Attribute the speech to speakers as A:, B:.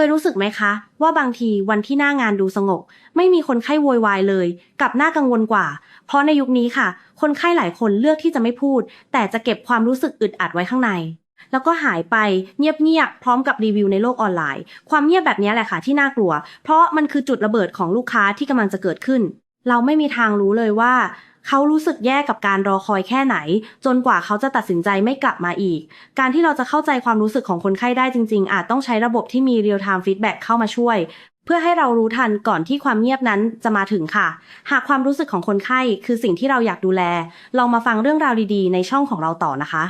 A: ยรู้สึกไหมคะว่าบางทีวันที่หน้างานดูสงบไม่มีคนไข้โวยวายเลยกลับน่ากังวลกว่าเพราะในยุคนี้ค่ะคนไข้หลายคนเลือกที่จะไม่พูดแต่จะเก็บความรู้สึกอึดอัดไว้ข้างในแล้วก็หายไปเงียบๆพร้อมกับรีวิวในโลกออนไลน์ความเงียบแบบนี้แหละค่ะที่น่ากลัวเพราะมันคือจุดระเบิดของลูกค้าที่กำลังจะเกิดขึ้นเราไม่มีทางรู้เลยว่าเขารู้สึกแย่กับการรอคอยแค่ไหนจนกว่าเขาจะตัดสินใจไม่กลับมาอีกการที่เราจะเข้าใจความรู้สึกของคนไข้ได้จริงๆอาจต้องใช้ระบบที่มี real time feedback เข้ามาช่วยเพื่อให้เรารู้ทันก่อนที่ความเงียบนั้นจะมาถึงค่ะหากความรู้สึกของคนไข้คือสิ่งที่เราอยากดูแลลองมาฟังเรื่องราวดีๆในช่องของเราต่อนะคะ